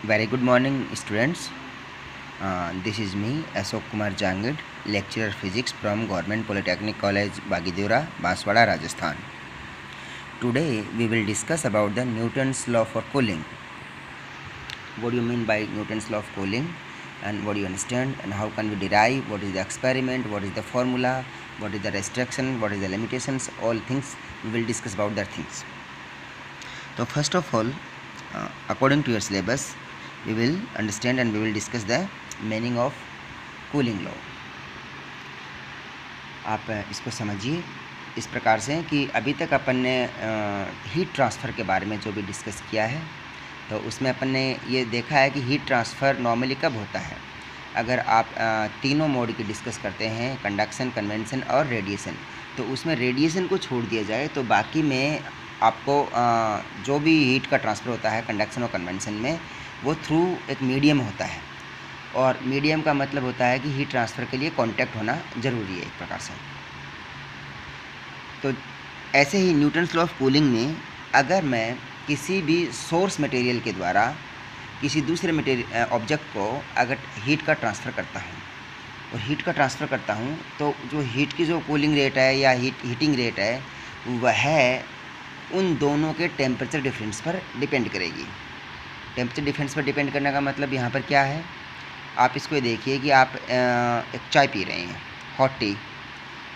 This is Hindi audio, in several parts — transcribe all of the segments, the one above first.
Very good morning, students. This is me, Ashok Kumar Jangid, lecturer physics from Government Polytechnic College, Bagidura, Banswara, Rajasthan. Today we will discuss about the Newton's law for cooling. What do you mean by Newton's law of cooling, and what do you understand, and how can we derive? What is the experiment? What is the formula? What is the restriction? What is the limitations? All things we will discuss about that things. So first of all, according to your syllabus, we will understand and we will discuss the meaning of cooling law. आप इसको समझिए इस प्रकार से कि अभी तक अपन ने हीट ट्रांसफ़र के बारे में जो भी डिस्कस किया है, तो उसमें अपन ने ये देखा है कि हीट ट्रांसफ़र नॉर्मली कब होता है. अगर आप तीनों मोड की डिस्कस करते हैं, कंडक्शन, कन्वेंशन और रेडिएशन, तो उसमें रेडिएशन को छोड़ दिया जाए तो बाकी में आपको जो भी हीट का ट्रांसफ़र होता है कंडक्शन और कन्वेंशन में, वो थ्रू एक मीडियम होता है. और मीडियम का मतलब होता है कि हीट ट्रांसफ़र के लिए कांटेक्ट होना ज़रूरी है एक प्रकार से. तो ऐसे ही न्यूटन्स लॉ ऑफ कूलिंग में अगर मैं किसी भी सोर्स मटेरियल के द्वारा किसी दूसरे मटेरियल ऑब्जेक्ट को अगर हीट का ट्रांसफ़र करता हूँ और हीट का ट्रांसफ़र करता हूँ, तो जो हीट की जो कूलिंग रेट है या हीटिंग रेट है, वह उन दोनों के टेम्परेचर डिफरेंस पर डिपेंड करेगी. टेम्परेचर डिफरेंस पर डिपेंड करने का मतलब यहाँ पर क्या है, आप इसको देखिए कि आप एक चाय पी रहे हैं, हॉट टी,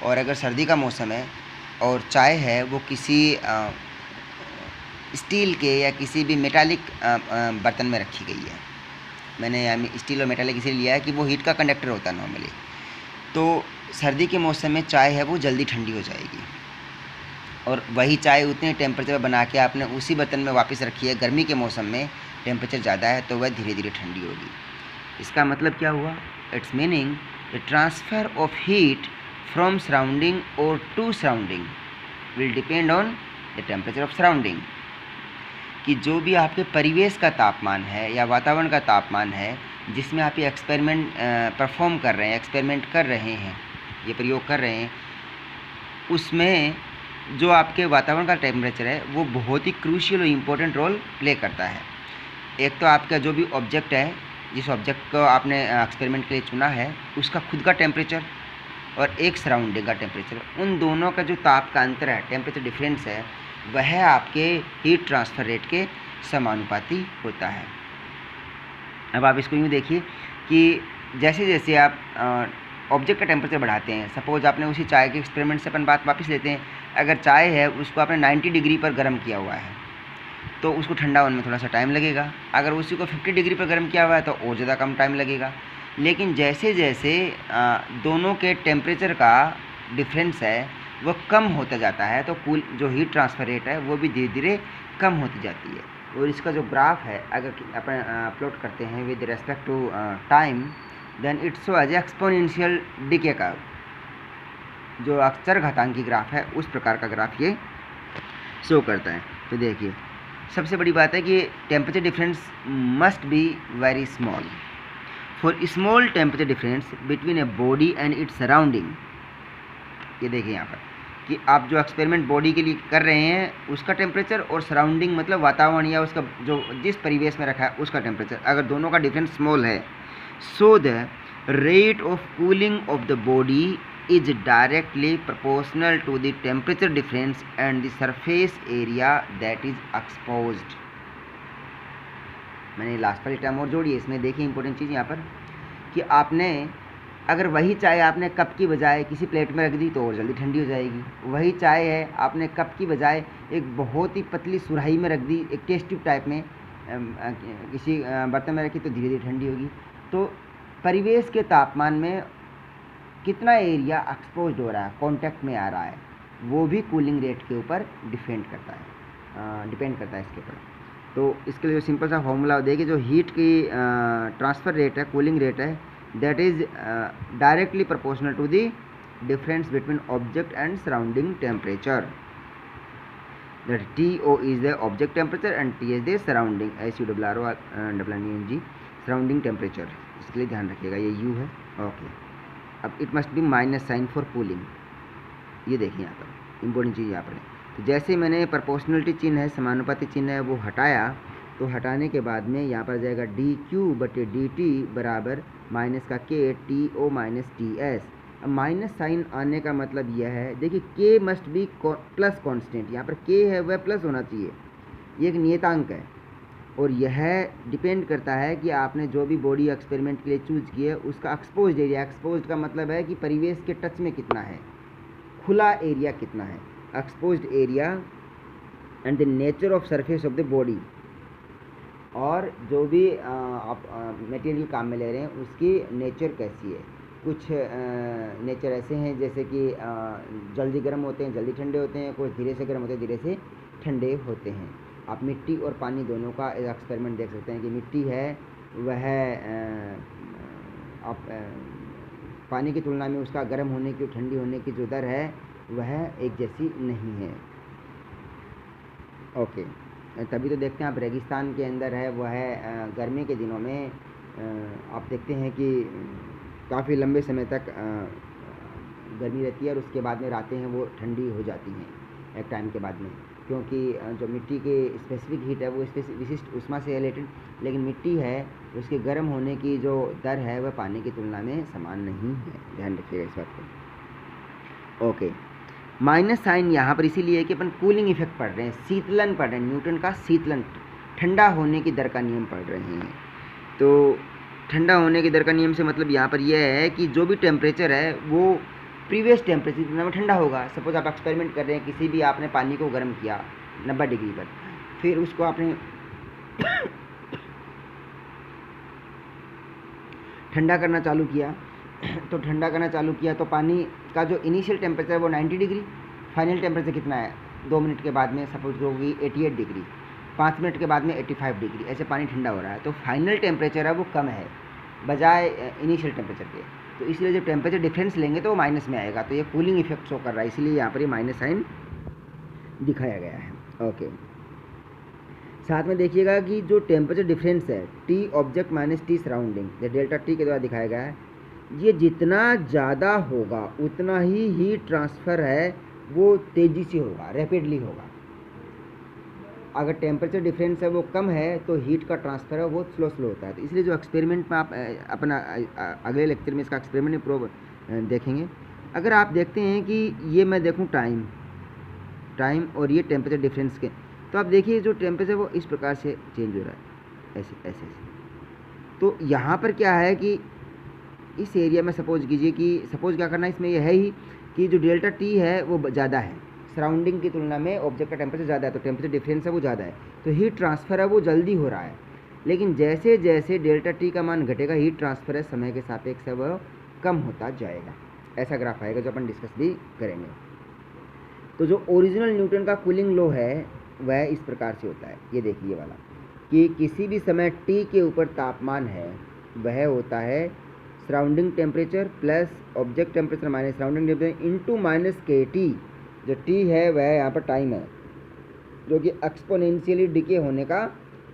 और अगर सर्दी का मौसम है और चाय है वो किसी स्टील के या किसी भी मेटालिक बर्तन में रखी गई है. मैंने स्टील और मेटालिक इसलिए लिया है कि वो हीट का कंडक्टर होता है नॉर्मली. तो सर्दी के मौसम में चाय है वो जल्दी ठंडी हो जाएगी, और वही चाय उतने टेम्परेचर बना के आपने उसी बर्तन में वापस रखी है, गर्मी के मौसम में टेम्परेचर ज़्यादा है तो वह धीरे धीरे ठंडी होगी. इसका मतलब क्या हुआ? It's meaning the transfer of heat from surrounding और to surrounding will depend on the temperature of surrounding. कि जो भी आपके परिवेश का तापमान है या वातावरण का तापमान है जिसमें आप ये एक्सपेरिमेंट परफॉर्म कर रहे हैं, एक्सपेरिमेंट कर रहे हैं, ये प्रयोग कर रहे हैं, उसमें जो आपके वातावरण का टेम्परेचर है वो बहुत ही क्रूशियल और इम्पोर्टेंट रोल प्ले करता है. एक तो आपका जो भी ऑब्जेक्ट है, जिस ऑब्जेक्ट को आपने एक्सपेरिमेंट के लिए चुना है, उसका खुद का टेम्परेचर और एक सराउंडिंग का टेम्परेचर, उन दोनों का जो ताप का अंतर है, टेम्परेचर डिफरेंस है, वह आपके हीट ट्रांसफ़र रेट के समानुपाती होता है. अब आप इसको यूँ देखिए कि जैसे जैसे आप ऑब्जेक्ट का टेम्परेचर बढ़ाते हैं, सपोज आपने उसी चाय के एक्सपेरिमेंट से अपन बात वापस लेते हैं, अगर चाय है उसको आपने 90 डिग्री पर गर्म किया हुआ है तो उसको ठंडा होने में थोड़ा सा टाइम लगेगा. अगर उसी को 50 डिग्री पर गर्म किया हुआ है तो और ज़्यादा कम टाइम लगेगा. लेकिन जैसे जैसे दोनों के टेम्परेचर का डिफरेंस है वो कम होता जाता है, तो जो हीट ट्रांसफ़र रेट है वो भी धीरे धीरे कम होती जाती है. और इसका जो ग्राफ है अगर अपन प्लॉट करते हैं with respect to time, then it's show as exponential decay curve. जो अक्षर घातांकी ग्राफ है उस प्रकार का ग्राफ ये शो करता है. तो देखिए सबसे बड़ी बात है कि temperature difference must be very small. For small temperature difference between a body and its surrounding, ये देखिए यहाँ पर कि आप जो एक्सपेरिमेंट बॉडी के लिए कर रहे हैं उसका टेम्परेचर और सराउंडिंग मतलब वातावरण या उसका जो जिस परिवेश में रखा है उसका टेम्परेचर, अगर दोनों का डिफरेंस स्मॉल है, so the rate of cooling of the body is directly proportional to the temperature difference and the surface area that is exposed. मैंने लास्ट वाली टर्म और जोड़ी है इसमें. देखिए इंपॉर्टेंट चीज़ यहाँ पर कि आपने अगर वही चाय आपने कप की बजाय किसी प्लेट में रख दी तो और जल्दी ठंडी हो जाएगी. वही चाय है आपने कप की बजाय एक बहुत ही पतली सुराही में रख दी, एक टेस्ट ट्यूब टाइप में किसी बर्तन में रखी तो धीरे धीरे ठंडी होगी. तो परिवेश के तापमान में कितना एरिया एक्सपोज्ड हो रहा है, कांटेक्ट में आ रहा है, वो भी कूलिंग रेट के ऊपर डिपेंड करता है इसके ऊपर. तो इसके लिए जो सिंपल सा फॉर्मूला देखिए, जो हीट की ट्रांसफ़र रेट है, कूलिंग रेट है, that is directly proportional to the difference between object and surrounding temperature. That TO is the object temperature and T is the surrounding, SURROUNDING surrounding temperature. इसके लिए ध्यान रखिएगा, ये U है. ओके. अब it must be minus sign for cooling. ये देखिए यहाँ पर इंपॉर्टेंट चीज़ यहाँ पर है. तो जैसे मैंने प्रोपोर्शनलिटी चिन्ह है, समानुपाती चिन्ह है, वो हटाया तो हटाने के बाद में यहाँ पर जाएगा dq/dt बराबर माइनस का k to माइनस ts। अब माइनस साइन आने का मतलब यह है, देखिए k must be plus constant, यहाँ पर k है वह प्लस होना चाहिए, ये एक नियतांक है। और यह डिपेंड करता है कि आपने जो भी बॉडी एक्सपेरिमेंट के लिए चूज की है उसका एक्सपोज्ड एरिया, एक्सपोज्ड का मतलब है कि परिवेश के टच में कितना है, खुला एरिया कितना है, exposed area and the nature of surface of the body. और जो भी आप मटेरियल काम में ले रहे हैं उसकी नेचर कैसी है। कुछ नेचर ऐसे हैं जैसे कि जल्दी गर्म होते हैं जल्दी ठंडे होते हैं, कुछ धीरे से गर्म होते हैं धीरे से ठंडे होते हैं। आप मिट्टी और पानी दोनों का एक्सपेरिमेंट देख सकते हैं कि मिट्टी है वह आप पानी की तुलना में उसका गर्म होने की ठंडी होने की जो दर है वह एक जैसी नहीं है। ओके, तभी तो देखते हैं आप रेगिस्तान के अंदर है वह है गर्मी के दिनों में आप देखते हैं कि काफ़ी लंबे समय तक गर्मी रहती है और उसके बाद में रातें हैं वो ठंडी हो जाती हैं एक टाइम के बाद में, क्योंकि जो मिट्टी के स्पेसिफिक हीट है वो विशिष्ट ऊष्मा से रिलेटेड, लेकिन मिट्टी है उसके गर्म होने की जो दर है वह पानी की तुलना में समान नहीं है। ध्यान रखिएगा इस बात को। ओके, माइनस साइन यहाँ पर इसीलिए कि अपन कूलिंग इफेक्ट पढ़ रहे हैं, शीतलन पढ़ रहे हैं, न्यूटन का शीतलन, ठंडा होने की दर का नियम पढ़ रहे हैं। तो ठंडा होने की दर का नियम से मतलब यहाँ पर यह है कि जो भी टेम्परेचर है वो प्रीवियस टेम्परेचर की तुलना में ठंडा होगा। सपोज आप एक्सपेरिमेंट कर रहे हैं, किसी भी आपने पानी को गर्म किया 90 डिग्री पर, फिर उसको आपने ठंडा करना चालू किया तो पानी का जो इनिशियल टेम्परेचर है वो 90 डिग्री, फाइनल टेम्परेचर कितना है 2 मिनट के बाद में सपोज होगी 88 डिग्री, 5 मिनट के बाद में 85 डिग्री, ऐसे पानी ठंडा हो रहा है। तो फाइनल टेम्परेचर है वो कम है बजाय इनिशियल टेम्परेचर के, तो इसलिए जब टेम्परेचर डिफरेंस लेंगे तो वो माइनस में आएगा, तो ये कूलिंग इफेक्ट शो कर रहा है, इसलिए यहाँ पर ये माइनस साइन दिखाया गया है। ओके, साथ में देखिएगा कि जो टेम्परेचर डिफरेंस है T object minus T surrounding, जो डेल्टा टी के द्वारा दिखाया गया है, ये जितना ज़्यादा होगा उतना ही हीट ट्रांसफ़र है वो तेज़ी से होगा, रैपिडली होगा। अगर टेम्परेचर डिफरेंस है वो कम है तो हीट का ट्रांसफ़र है वो स्लो होता है। तो इसलिए जो एक्सपेरिमेंट में आप अपना अगले लेक्चर में इसका एक्सपेरिमेंट प्रूव देखेंगे। अगर आप देखते हैं कि ये मैं देखूं टाइम और ये टेम्परेचर डिफरेंस के, तो आप देखिए जो टेम्परेचर वो इस प्रकार से चेंज हो रहा है, ऐसे। तो यहाँ पर क्या है कि इस एरिया में सपोज क्या करना है, इसमें यह है ही कि जो डेल्टा टी है वो ज़्यादा है सराउंडिंग की तुलना में, ऑब्जेक्ट का टेम्परेचर ज़्यादा है तो टेम्परेचर डिफरेंस है वो ज़्यादा है, तो हीट ट्रांसफ़र है वो जल्दी हो रहा है। लेकिन जैसे जैसे डेल्टा टी का मान घटेगा हीट ट्रांसफ़र है समय के सापेक्ष है वह कम होता जाएगा। ऐसा ग्राफ आएगा जो अपन डिस्कस भी करेंगे। तो जो ओरिजिनल न्यूटन का कूलिंग लॉ है वह इस प्रकार से होता है, ये देखिए ये वाला, कि किसी भी समय टी के ऊपर तापमान है वह होता है surrounding temperature plus object temperature minus surrounding temperature into minus के टी। जो टी है वह यहाँ पर टाइम है जो कि एक्सपोनेंशियली डिके होने का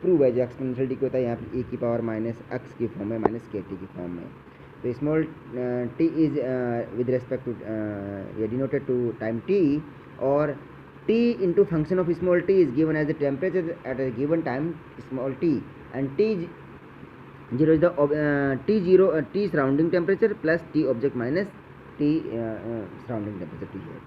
प्रूव है। जो एक्सपोनेंशियल डिके होता है यहाँ पर e की पावर माइनस एक्स की फॉर्म में माइनस के टी की फॉर्म में। तो small T is with respect to ये डिनोटेड टू टाइम टी, और t into function of small t is given as the temperature at a given time small t, and t0 is the t surrounding temperature plus t object minus t surrounding temperature t है।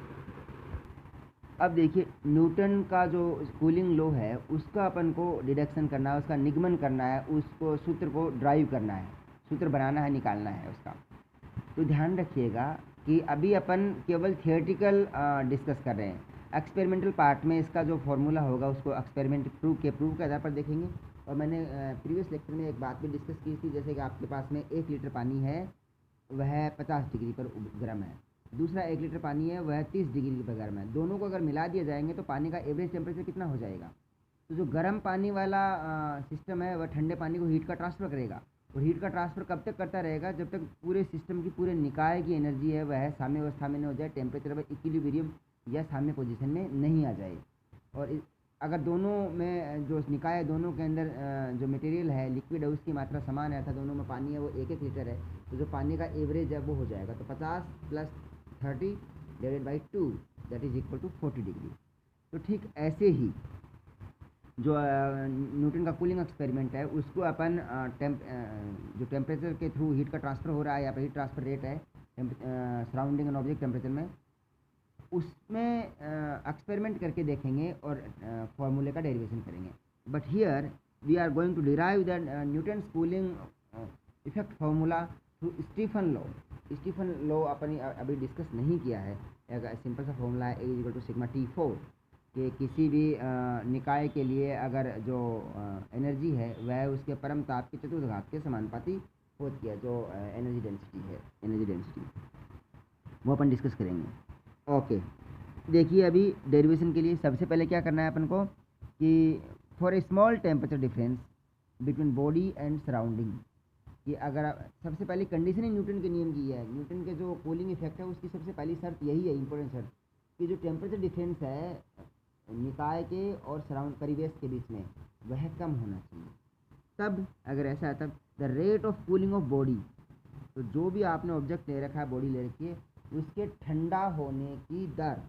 अब देखिए न्यूटन का जो कूलिंग लॉ है उसका अपन को डिडक्शन करना है, उसका निगमन करना है, उसको सूत्र को ड्राइव करना है, सूत्र बनाना है, निकालना है उसका। तो ध्यान रखिएगा कि अभी अपन केवल थियोरेटिकल डिस्कस कर रहे हैं। एक्सपेरिमेंटल पार्ट में इसका जो फॉर्मूला होगा उसको एक्सपेरिमेंट प्रूव के आधार पर देखेंगे। और मैंने प्रीवियस लेक्चर में एक बात भी डिस्कस की थी, जैसे कि आपके पास में 1 लीटर पानी है वह 50 डिग्री पर गर्म है, दूसरा 1 लीटर पानी है वह 30 डिग्री पर गर्म है। दोनों को अगर मिला दिया जाएंगे तो पानी का एवरेज टेम्परेचर कितना हो जाएगा। तो जो गर्म पानी वाला सिस्टम है वह ठंडे पानी को हीट का ट्रांसफ़र करेगा, और हीट का ट्रांसफ़र कब तक करता रहेगा, जब तक पूरे सिस्टम की पूरे निकाय की एनर्जी है वह साम्य अवस्था में नहीं हो जाए, टेम्परेचर वह इक्विलिब्रियम या साम्य पोजीशन में नहीं आ जाए। और अगर दोनों में जो निकाय है दोनों के अंदर जो मटेरियल है लिक्विड है उसकी मात्रा समान है, अर्थात दोनों में पानी है वो 1-1 लीटर है, तो जो पानी का एवरेज है वो हो जाएगा। तो 50 + 30 / 2 that is equal to 40 degree. तो ठीक ऐसे ही जो न्यूटन का कूलिंग एक्सपेरिमेंट है उसको अपन जो टेम्परेचर के थ्रू हीट का ट्रांसफ़र हो रहा है, यहाँ पर हीट ट्रांसफ़र रेट है सराउंडिंग एन ऑब्जेक्ट टेम्परेचर में, उसमें एक्सपेरिमेंट करके देखेंगे और फॉर्मूले का डेरिवेशन करेंगे. But here we are going to derive the Newton's cooling effect formula through Stefan law. Stefan law अपन अभी डिस्कस नहीं किया है. एक सिंपल सा फॉर्मूला है A = सिग्मा T4 कि किसी भी निकाय के लिए अगर जो एनर्जी है वह उसके परम ताप की चतुर्घात के समानुपाती होती है, जो एनर्जी डेंसिटी वो अपन डिस्कस करेंगे. ओके, देखिए अभी डेरिवेशन के लिए सबसे पहले क्या करना है अपन को कि for a small temperature difference between body and surrounding, कि अगर सबसे पहली कंडीशन ही न्यूटन के नियम की है, न्यूटन के जो कूलिंग इफेक्ट है उसकी सबसे पहली शर्त यही है, इंपॉर्टेंट शर्त, कि जो टेम्परेचर डिफरेंस है निकाय के और सराउंड परिवेश के बीच में वह कम होना चाहिए. तब अगर ऐसा है तब the rate of cooling of body, तो जो भी आपने ऑब्जेक्ट ले रखा है, बॉडी ले रखी है, उसके ठंडा होने की दर,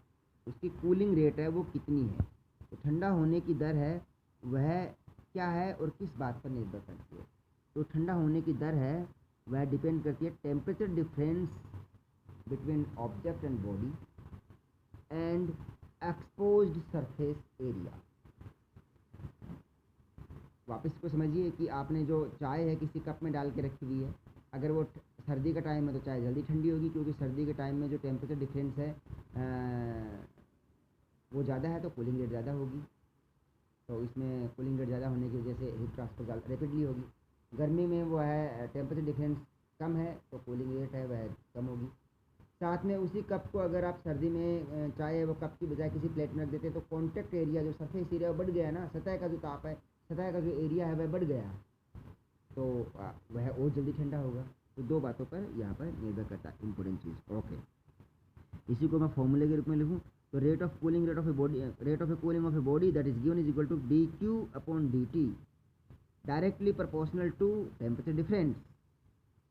उसकी कूलिंग रेट है वो कितनी है, तो ठंडा होने की दर है वह क्या है और किस बात पर निर्भर करती है. तो ठंडा होने की दर है वह डिपेंड करती है temperature difference between object and body and exposed surface area. वापस को समझिए कि आपने जो चाय है किसी कप में डाल के रखी हुई है, अगर वो सर्दी का टाइम है तो चाय जल्दी ठंडी होगी, क्योंकि सर्दी के टाइम में जो टेम्परेचर डिफरेंस है वो ज़्यादा है तो कूलिंग रेट ज़्यादा होगी. तो इसमें कूलिंग रेट ज़्यादा होने की वजह से हीट ट्रांसफर रैपिडली होगी. गर्मी में वो है टेम्परेचर डिफरेंस कम है तो कूलिंग रेट है वह कम होगी. साथ में उसी कप को अगर आप सर्दी में चाय वो कप की बजाय किसी प्लेट में रख देते हैं तो कॉन्टेक्ट एरिया जो सरफेस एरिया वो बढ़ गया ना, सतह का जो ताप है, सतह का जो एरिया है वह बढ़ गया, तो वह और जल्दी ठंडा होगा. तो दो बातों पर यहाँ पर निर्भर करता है, इंपॉर्टेंट चीज़. ओके, इसी को मैं फॉर्मूले के रूप में लिखूँ तो rate of cooling of a cooling of a body that is given is equal to dQ/dt directly proportional to temperature difference.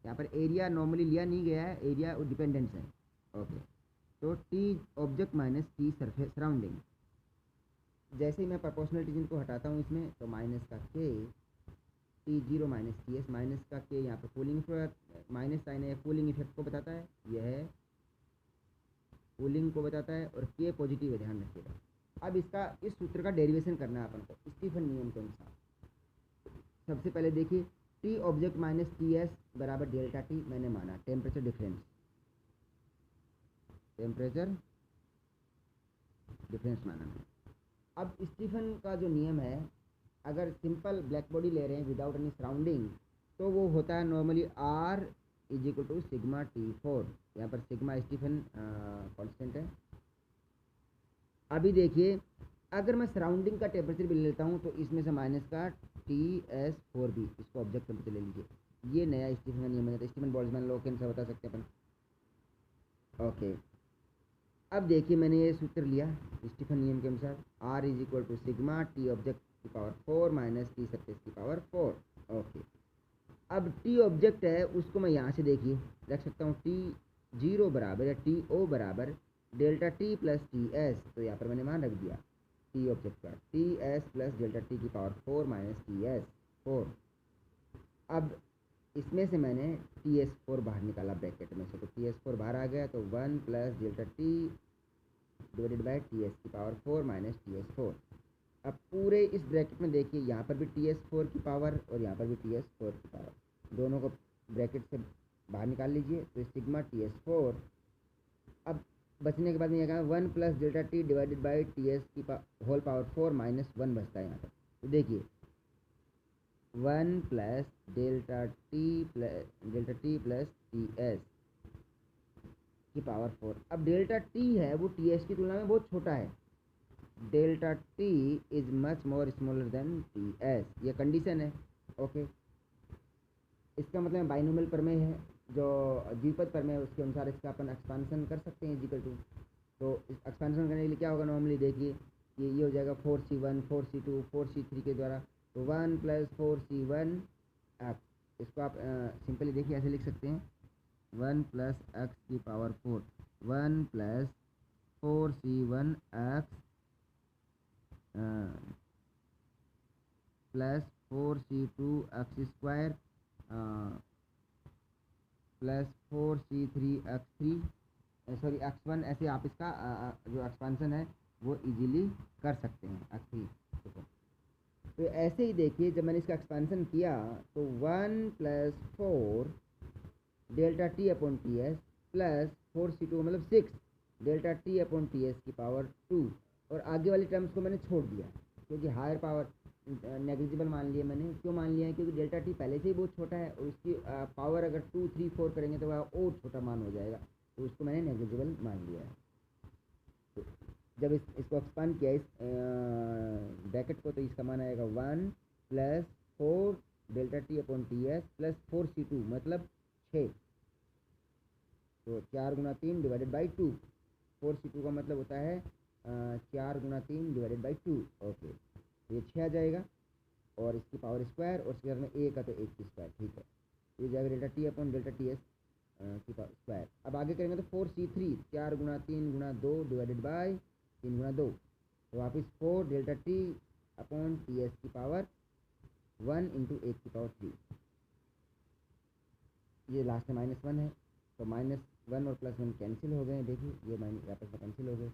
यहाँ पर एरिया नॉर्मली लिया नहीं गया है, एरिया डिपेंडेंस है. ओके, तो T object minus T surface surrounding. जैसे ही मैं प्रोपोर्शनल टीजन को हटाता हूँ इसमें तो माइनस का K T0 minus TS, minus का K यहाँ पर कूलिंग माइनस साइन है, कूलिंग इफेक्ट को बताता है, यह कूलिंग को बताता है, और K पॉजिटिव है, ध्यान रखिएगा. अब इसका इस सूत्र का डेरिवेशन करना है अपन को स्टीफन नियम के अनुसार. सबसे पहले देखिए T ऑब्जेक्ट माइनस TS बराबर डेल्टा T मैंने माना टेम्परेचर डिफरेंस माना. अब स्टीफन का जो नियम है, अगर सिंपल ब्लैक बॉडी ले रहे हैं विदाउट एनी सराउंडिंग तो वो होता है नॉर्मली R = सिग्मा T4. यहाँ पर सिग्मा स्टीफन कांस्टेंट है. अभी देखिए अगर मैं सराउंडिंग का टेम्परेचर भी ले लेता हूँ तो इसमें से माइनस का TS4b, इसको ऑब्जेक्ट टेम्परेचर ले लीजिए. ये नया स्टीफन का नियम है, तो स्टीफन बोल्ट्जमैन लॉ के अनुसार बता सकते हैं अपन. ओके, अब देखिए मैंने ये सूत्र लिया स्टीफन नियम के अनुसार, R = सिग्मा T ऑब्जेक्ट की पावर 4 माइनस T सरफेस की पावर 4. ओके, अब T ऑब्जेक्ट है उसको मैं यहाँ से देखिए रख सकता हूँ T0 बराबर या TO बराबर डेल्टा T प्लस TS. तो यहाँ पर मैंने मान रख दिया T ऑब्जेक्ट का TS प्लस डेल्टा T की पावर 4 माइनस TS 4. अब इसमें से मैंने TS4 बाहर निकाला ब्रैकेट में से, तो TS4 बाहर आ गया, तो 1 plus delta T divided by TS की पावर 4 माइनस TS4. अब पूरे इस ब्रैकेट में देखिए यहाँ पर भी TS4 की पावर और यहाँ पर भी TS4 की पावर, दोनों को ब्रैकेट से बाहर निकाल लीजिए तो सिग्मा TS4. अब बचने के बाद में यहाँ 1 plus delta T divided by TS की होल पावर 4 माइनस 1 बचता है यहाँ पर. तो देखिए 1 plus delta T plus TS की पावर 4. अब डेल्टा T है वो TS की तुलना में बहुत छोटा है. Delta T is much more smaller than TS, ये कंडीशन है. ओके, इसका मतलब बाइनोमियल प्रमेय है, जो द्विपद प्रमेय है उसके अनुसार इसका अपन एक्सपांसन कर सकते हैं इक्वल टू. तो एक्सपांसन करने के लिए क्या होगा, नॉर्मली देखिए ये हो जाएगा 4C1 4C2 4C3 के द्वारा, तो 1 प्लस 4C1 x. इसको आप सिंपली देखिए ऐसे लिख सकते हैं 1 प्लस x की power 4, 1 plus 4C1 x plus 4c2x² plus 4c3x3 sorry x1, ऐसे आप इसका जो एक्सपेंशन है वो इजीली कर सकते हैं x3। तो ऐसे ही देखिए जब मैंने इसका एक्सपेंशन किया तो 1+4 delta T upon T S plus 4c2 मतलब 6 delta T upon T S की पावर 2, और आगे वाली टर्म्स को मैंने छोड़ दिया क्योंकि हायर पावर नेग्लिजिबल मान लिया मैंने। क्यों मान लिया है? क्योंकि डेल्टा टी पहले से ही बहुत छोटा है और उसकी पावर अगर 2, 3, 4 करेंगे तो वह और छोटा मान हो जाएगा, तो उसको मैंने नेग्लिजिबल मान लिया है। तो जब इसको एक्सपांड किया इस ब्रैकेट को, तो इसका मान आएगा 1+4 delta T upon T S plus 4c2 मतलब 6, तो 4 गुना 3 डिवाइडेड बाई 2। 4c2 का मतलब होता है 4 गुना 3 डिवाइडेड बाई 2। ओके, ये 6 आ जाएगा और इसकी पावर स्क्वायर, और स्क्वायर में 1 का तो 1 की स्क्वायर, ठीक है। ये जाएगा delta T upon delta T S की स्क्वायर। अब आगे करेंगे तो 4c3 4 Guna 3 Guna 2 divided by 3 गुना 2, तो वापस 4 delta T upon T S की पावर 1 इंटू 1 की पावर 3। ये लास्ट में -1 है, तो -1 और +1 कैंसिल हो गए। देखिए ये आपस में कैंसिल हो गए।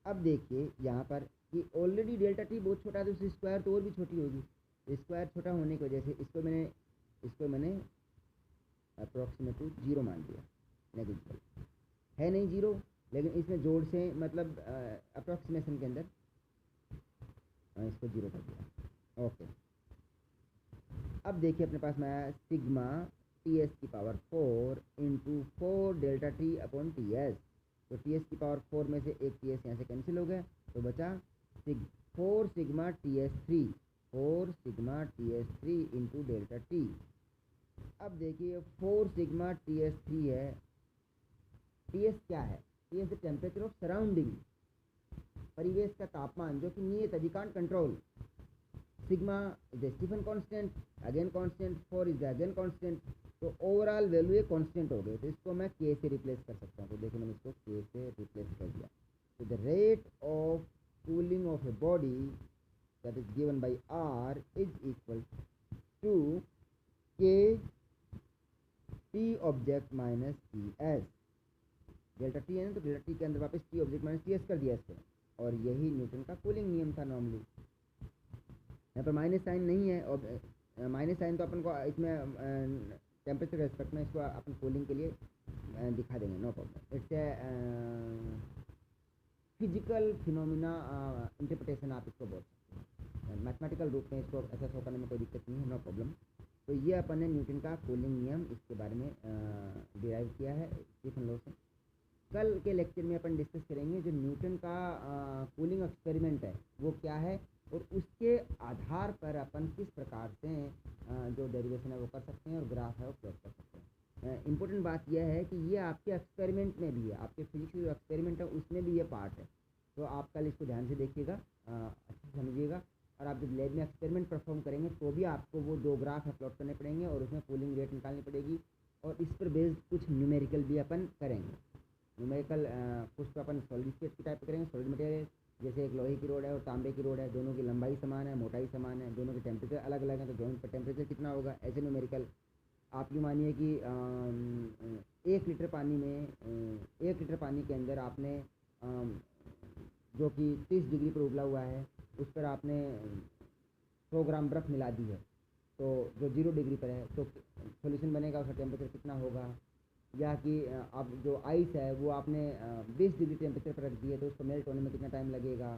अब देखिए यहाँ पर कि ऑलरेडी डेल्टा टी बहुत छोटा है तो उसकी स्क्वायर तो और भी छोटी होगी। स्क्वायर छोटा होने की वजह से इसको मैंने अप्रॉक्सीमेटली 0 मान लिया। नेगेटिव है नहीं 0, लेकिन इसमें जोड़ से मतलब अप्रॉक्सीमेशन के अंदर इसको 0 कर दिया। ओके, अब देखिए अपने पास में आया सिग्मा टी एस की power 4 into 4 delta T upon T S. तो टी एस की पावर 4 में से एक टी एस यहाँ से कैंसिल हो गया, तो बचा 4 sigma T S 3, 4 sigma T S 3 into delta T. अब देखिए 4 सिग्मा टी एस 3 है। टी एस क्या है? T S the temperature of surrounding, परिवेश का तापमान जो कि नियत है, we can't control. Sigma is the Stefan constant, again constant, 4 is the again constant, तो ओवरऑल वैल्यू ये कांस्टेंट हो गए, तो इसको मैं के से रिप्लेस कर सकता हूँ। तो देखिए मैंने इसको के से रिप्लेस कर दिया। तो the rate of cooling of a body that is given by R is equal to K T object minus T S. Delta T है ना, तो डेल्टा टी के अंदर वापस T object minus T S कर दिया इसको, और यही न्यूटन का कूलिंग नियम था नॉर्मली। यहाँ पर माइनस साइन नहीं है, और माइनस साइन तो अपन को इसमें टेम्परेचर के रेस्पेक्ट में इसको अपन कूलिंग के लिए दिखा देंगे, no problem. It's a physical phenomena interpretation आप इसको बोल सकते हैं। मैथमेटिकल रूप में इसको ऐसा शो करने में कोई दिक्कत नहीं है, नो प्रॉब्लम। तो ये अपन ने न्यूटन का कूलिंग नियम इसके बारे में डिराइव किया है स्टीफन लॉ से। कल के लेक्चर में अपन डिस्कस करेंगे जो न्यूटन का कूलिंग एक्सपेरिमेंट है वो क्या है, और उसके आधार पर अपन किस प्रकार से जो डेरिवेशन है वो कर सकते हैं और ग्राफ है वो प्लॉट कर सकते हैं। इम्पोर्टेंट बात यह है कि ये आपके एक्सपेरिमेंट में भी है, आपके फिजिक्स जो एक्सपेरिमेंट है उसमें भी ये पार्ट है। तो आप कल इसको ध्यान से देखिएगा, अच्छे से समझिएगा, और आप जब लैब में एक्सपेरिमेंट परफॉर्म करेंगे तो भी आपको वो 2 ग्राफ है प्लॉट करने पड़ेंगे, और उसमें कूलिंग रेट निकालनी पड़ेगी, और इस पर बेस्ड कुछ न्यूमेरिकल भी अपन करेंगे। न्यूमेरिकल कुछ तो अपन सॉलिड स्टेट की टाइप करेंगे, सॉलिड मटेरियल, जैसे एक लोहे की रोड है और तांबे की रोड है, दोनों की लंबाई समान है, मोटाई समान है, दोनों के टेम्परेचर अलग अलग है, तो जॉइंट पर टेम्परेचर कितना होगा, ऐसे न्यूमेरिकल। आप यूँ मानिए कि 1 लीटर पानी में 1 लीटर पानी के अंदर आपने जो कि 30 डिग्री पर उबला हुआ है उस पर आपने 100 ग्राम बर्फ़ मिला दी है, तो जो 0 डिग्री पर है तो सॉल्यूशन बनेगा, उसका टेम्परेचर कितना होगा। या कि अब जो आइस है वो आपने 20 डिग्री टेम्परेचर पर रख दी है तो उसको मेल्ट होने में कितना टाइम लगेगा।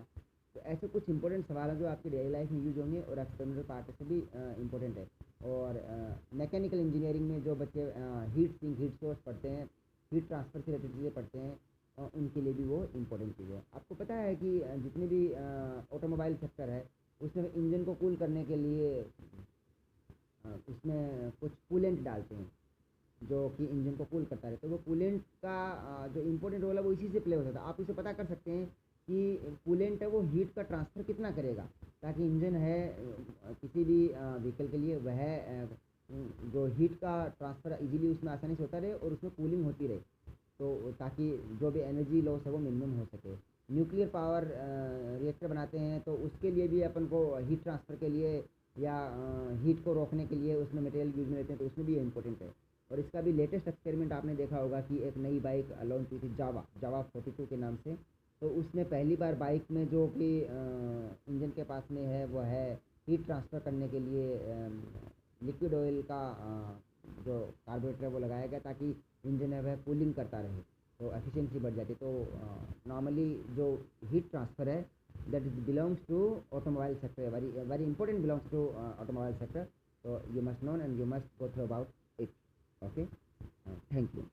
तो ऐसे कुछ इंपॉर्टेंट सवाल हैं जो आपकी डेली लाइफ में यूज होंगे, और एक्सपेरिमेंटल पार्ट से भी इम्पोर्टेंट है। और मैकेनिकल इंजीनियरिंग में जो बच्चे हीट सिंक, हीट सोर्स पढ़ते हैं, हीट ट्रांसफ़र से रिलेटेड चीज़ें पढ़ते हैं, उनके लिए भी वो इम्पोर्टेंट चीज़ है। आपको पता है कि जितने भी ऑटोमोबाइल सेक्टर है उसमें इंजन को कूल करने के लिए उसमें कुछ कूलेंट डालते हैं जो कि इंजन को कूल करता रहता है। तो वो कूलेंट का जो इम्पोर्टेंट रोल है वो इसी से प्ले होता है। आप इसे पता कर सकते हैं कि कूलेंट है वो हीट का ट्रांसफ़र कितना करेगा, ताकि इंजन है किसी भी व्हीकल के लिए वह जो हीट का ट्रांसफ़र इजीली उसमें आसानी से होता रहे और उसमें कूलिंग होती रहे, तो ताकि जो भी एनर्जी लॉस है वो मिनिमम हो सके। न्यूक्लियर पावर रिएक्टर बनाते हैं तो उसके लिए भी अपन को हीट ट्रांसफ़र के लिए या हीट को रोकने के लिए उसमें मटेरियल यूज में लेते हैं, तो उसमें भी ये इंपॉर्टेंट है। और इसका भी लेटेस्ट एक्सपेरिमेंट आपने देखा होगा कि एक नई बाइक लॉन्च हुई थी, जावा 42 के नाम से। तो उसमें पहली बार बाइक में जो कि इंजन के पास में है वो है हीट ट्रांसफ़र करने के लिए लिक्विड ऑयल का जो कार्बोरेटर है वो लगाया गया, ताकि इंजन है वह कूलिंग करता रहे, तो एफिशिएंसी बढ़ जाती। तो नॉर्मली जो हीट ट्रांसफ़र है that is belongs to automobile sector, very important, belongs to automobile sector. So you must know and you must go through about it. Okay, thank you.